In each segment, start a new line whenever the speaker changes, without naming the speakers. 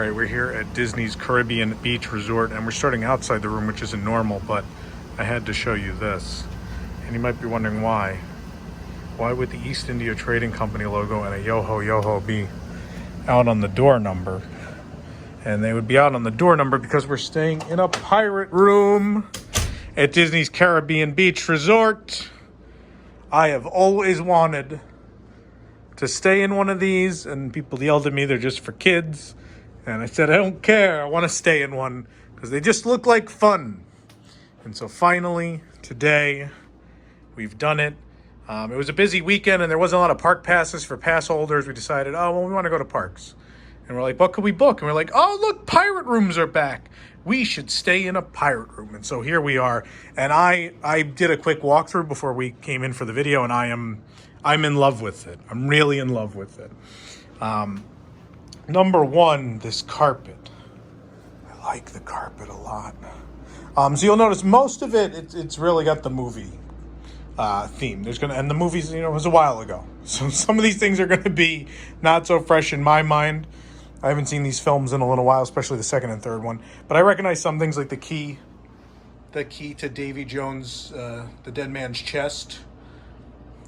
right, we're here at Disney's Caribbean Beach Resort, and we're starting outside the room, which isn't normal, but I had to show you this. And you might be wondering why. Why would the East India Trading Company logo and a Yoho Yoho be out on the door number? And they would be out on the door number because we're staying in a pirate room at Disney's Caribbean Beach Resort. I have always wanted to stay in one of these, and people yelled at me they're just for kids. And I said, I don't care. I want to stay in one because they just look like fun. And so finally, today, we've done it. It was a busy weekend, and there wasn't a lot of park passes for pass holders. We decided, we want to go to parks. And we're like, what could we book? And we're like, oh, look, pirate rooms are back. We should stay in a pirate room. And so here we are. And I did a quick walkthrough before we came in for the video, and I'm in love with it. I'm really in love with it. Number one, this carpet. I like the carpet a lot. So you'll notice most of it's really got the movie theme. And the movies, it was a while ago. So some of these things are going to be not so fresh in my mind. I haven't seen these films in a little while, especially the second and third one. But I recognize some things like the key to Davy Jones, the dead man's chest,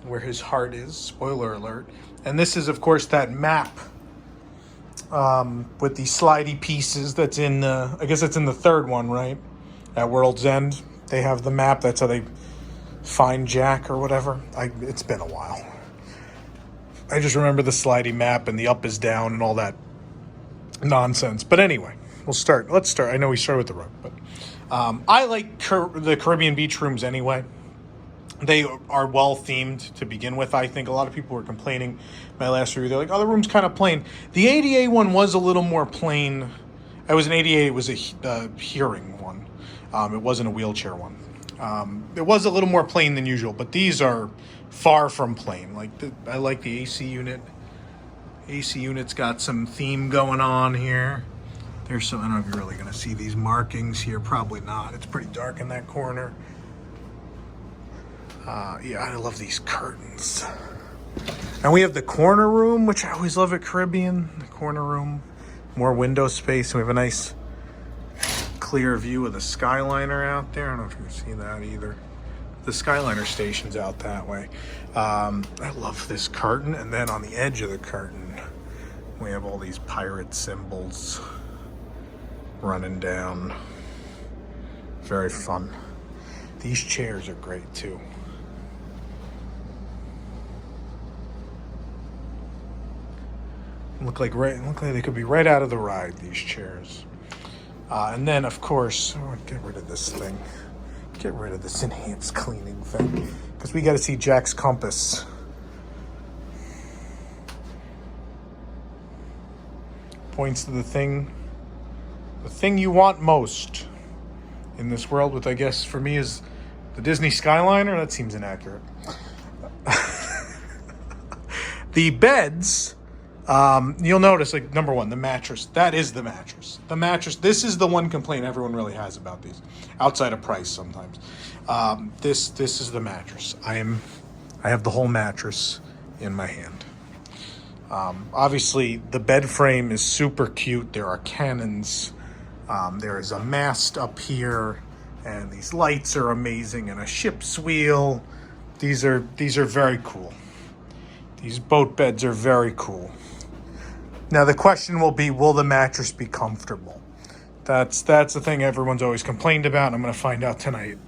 where his heart is. Spoiler alert. And this is, of course, that map with the slidey pieces that's in, I guess it's in the third one, right? At World's End, they have the map. That's how they find Jack or whatever. It's been a while. I just remember the slidey map and the up is down and all that nonsense. But anyway, let's start. I know we started with the rug, but I like the Caribbean beach rooms anyway. They are well themed to begin with. I think a lot of people were complaining my last review. They're like, the room's kind of plain. The ADA one was a little more plain. It was an ADA. It was a hearing one. It wasn't a wheelchair one. It was a little more plain than usual, but these are far from plain. I like the AC unit. AC unit's got some theme going on here. There's some. I don't know if you're really going to see these markings here. Probably not. It's pretty dark in that corner. Yeah, I love these curtains. And we have the corner room, which I always love at Caribbean. The corner room, more window space. And we have a nice clear view of the Skyliner out there. I don't know if you can see that either. The Skyliner station's out that way. I love this curtain. And then on the edge of the curtain, we have all these pirate symbols running down. Very fun. These chairs are great too. Look like they could be right out of the ride, these chairs. And then, of course, get rid of this thing. Get rid of this enhanced cleaning thing. Because we got to see Jack's compass. Points to the thing you want most in this world, which I guess for me is the Disney Skyliner. That seems inaccurate. The beds... you'll notice, number one, the mattress. That is the mattress. The mattress. This is the one complaint everyone really has about these, outside of price sometimes. This is the mattress. I have the whole mattress in my hand. Obviously, the bed frame is super cute. There are cannons. There is a mast up here, and these lights are amazing, and a ship's wheel. These are very cool. These boat beds are very cool. Now, the question will be, will the mattress be comfortable? That's the thing everyone's always complained about, and I'm going to find out tonight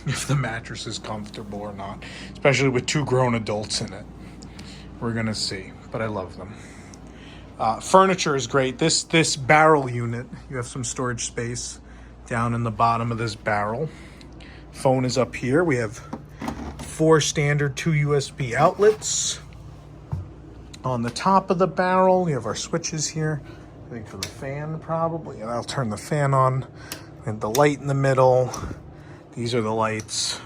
if the mattress is comfortable or not, especially with two grown adults in it. We're going to see, but I love them. Furniture is great. This barrel unit, you have some storage space down in the bottom of this barrel. Phone is up here. We have 4 standard 2 USB outlets. On the top of the barrel, we have our switches here. I think for the fan, probably. And I'll turn the fan on. And the light in the middle. These are the lights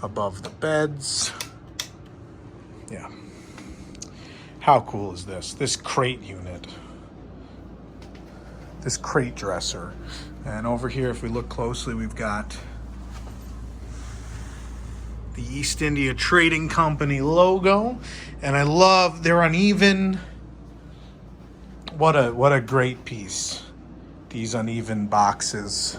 above the beds. Yeah. How cool is this? This crate unit. This crate dresser. And over here, if we look closely, we've got the East India Trading Company logo. And I love their uneven What a great piece. These uneven boxes.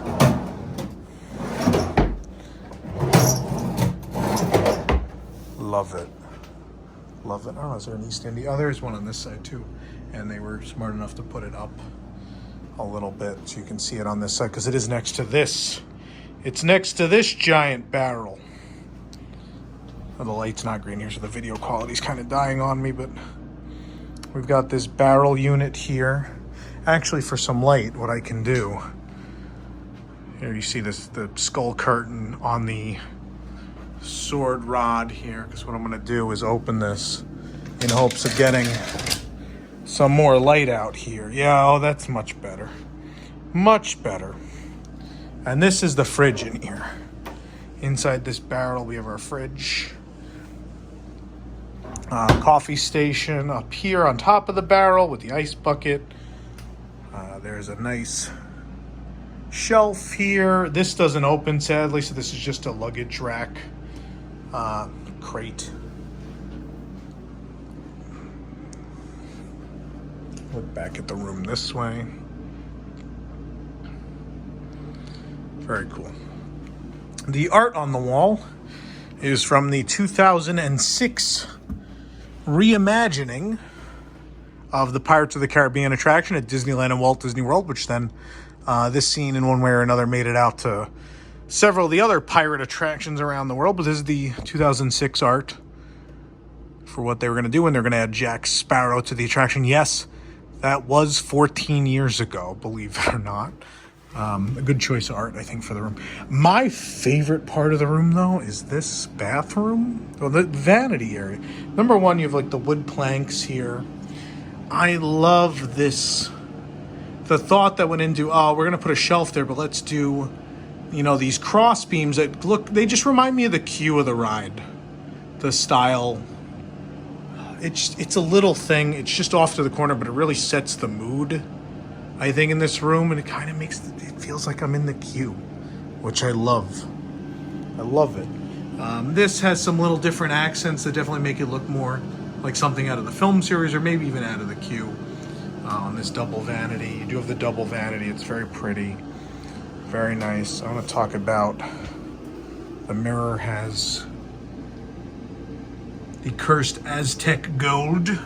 Love it. Love it. Oh, is there an East India? Oh, there's one on this side too. And they were smart enough to put it up a little bit so you can see it on this side because it is next to this. It's next to this giant barrel. Oh, the light's not green here, so the video quality's kind of dying on me, but we've got this barrel unit here. Actually, for some light, what I can do, here you see this, the skull curtain on the sword rod here, because what I'm going to do is open this in hopes of getting some more light out here. Yeah, oh, that's much better. Much better. And this is the fridge in here. Inside this barrel, we have our fridge. Coffee station up here on top of the barrel with the ice bucket. There's a nice shelf here. This doesn't open, sadly, so this is just a luggage rack crate. Look back at the room this way. Very cool. The art on the wall is from the 2006 reimagining of the Pirates of the Caribbean attraction at Disneyland and Walt Disney World, which then this scene in one way or another made it out to several of the other pirate attractions around the world. But this is the 2006 art for what they were going to do, and they're going to add Jack Sparrow to the attraction. Yes, that was 14 years ago, believe it or not. A good choice of art, I think, for the room. My favorite part of the room, though, is this bathroom. Well, the vanity area. Number one, you have like the wood planks here. I love this. The thought that went into, oh, we're going to put a shelf there, but let's do, you know, these cross beams that look, they just remind me of the queue of the ride. The style. It's a little thing. It's just off to the corner, but it really sets the mood, I think, in this room, and it kind of makes it feels like I'm in the queue, which I love. I love it. This has some little different accents that definitely make it look more like something out of the film series, or maybe even out of the queue. On this double vanity, you do have the double vanity. It's very pretty, very nice. I want to talk about the mirror has the cursed Aztec gold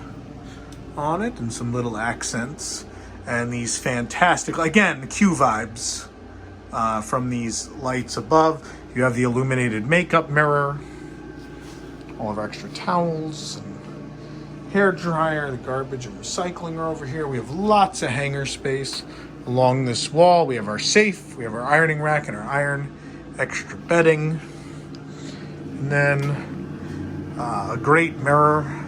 on it and some little accents. And these fantastic, again, queue vibes from these lights above. You have the illuminated makeup mirror, all of our extra towels and hair dryer. The garbage and recycling are over here. We have lots of hanger space along this wall. We have our safe, we have our ironing rack and our iron, extra bedding. And then a great mirror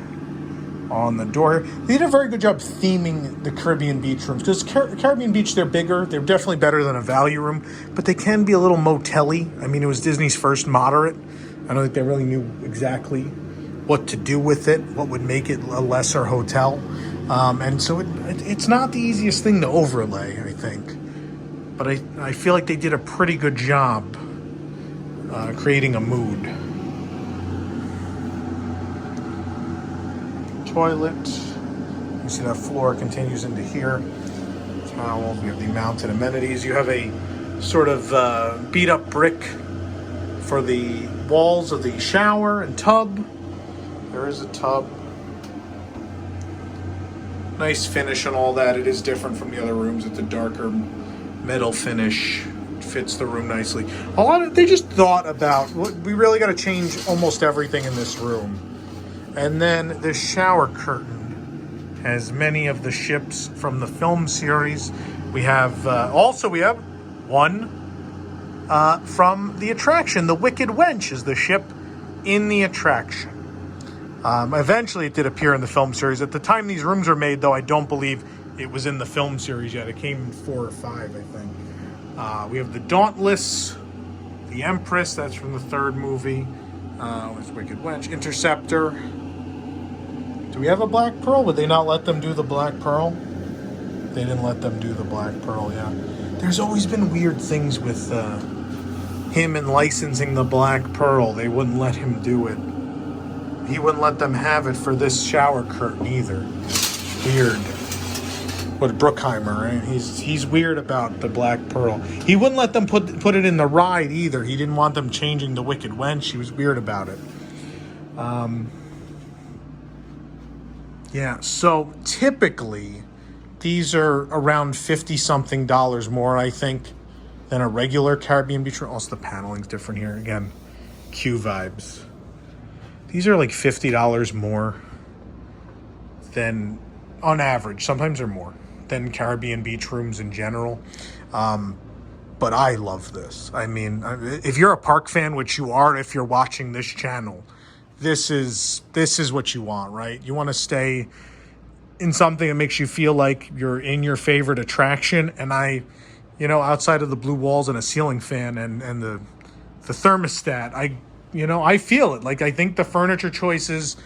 on the door. They did a very good job theming the Caribbean beach rooms, because Caribbean beach, they're bigger. They're definitely better than a value room, but they can be a little motel-y. I mean, it was Disney's first moderate. I don't think they really knew exactly what to do with it, what would make it a lesser hotel. And so it's not the easiest thing to overlay, I think. But I feel like they did a pretty good job creating a mood. Toilet. You see that floor continues into here. Towels. We have the mounted amenities. You have a sort of beat up brick for the walls of the shower and tub. There is a tub. Nice finish on all that. It is different from the other rooms. It's a darker metal finish. It fits the room nicely. A lot of, they just thought about, we really got to change almost everything in this room. And then the shower curtain has many of the ships from the film series. We have we have one from the attraction. The Wicked Wench is the ship in the attraction. Eventually it did appear in the film series. At the time these rooms were made, though, I don't believe it was in the film series yet. It came in 4 or 5, I think. We have the Dauntless, the Empress, that's from the 3rd movie. With Wicked Wench. Interceptor. Do we have a Black Pearl? Would they not let them do the Black Pearl? They didn't let them do the Black Pearl, yeah. There's always been weird things with him and licensing the Black Pearl. They wouldn't let him do it. He wouldn't let them have it for this shower curtain either. Weird. with Bruckheimer, right? He's weird about the Black Pearl. He wouldn't let them put it in the ride either. He didn't want them changing the Wicked Wench. He was weird about it. Yeah, so typically these are around $50-something more, I think, than a regular Caribbean beach room. Also, the paneling's different here. Again, Q vibes. These are like $50 more than, on average, sometimes they're more, than Caribbean beach rooms in general. But I love this. I mean, if you're a park fan, which you are if you're watching this channel, this is what you want, right? You want to stay in something that makes you feel like you're in your favorite attraction. And outside of the blue walls and a ceiling fan and the thermostat, I feel it. Like, I think the furniture choices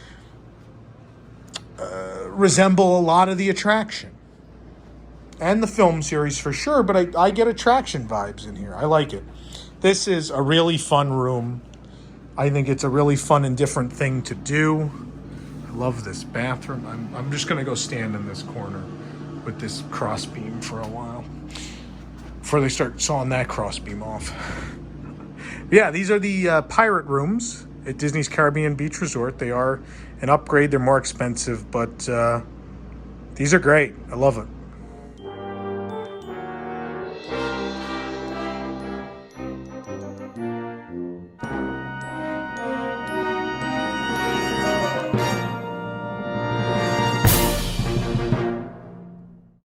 resemble a lot of the attraction and the film series for sure, but I get attraction vibes in here. I like it. This is a really fun room. I think it's a really fun and different thing to do. I love this bathroom. I'm just going to go stand in this corner with this crossbeam for a while before they start sawing that crossbeam off. Yeah, these are the pirate rooms at Disney's Caribbean Beach Resort. They are an upgrade. They're more expensive, but these are great. I love it.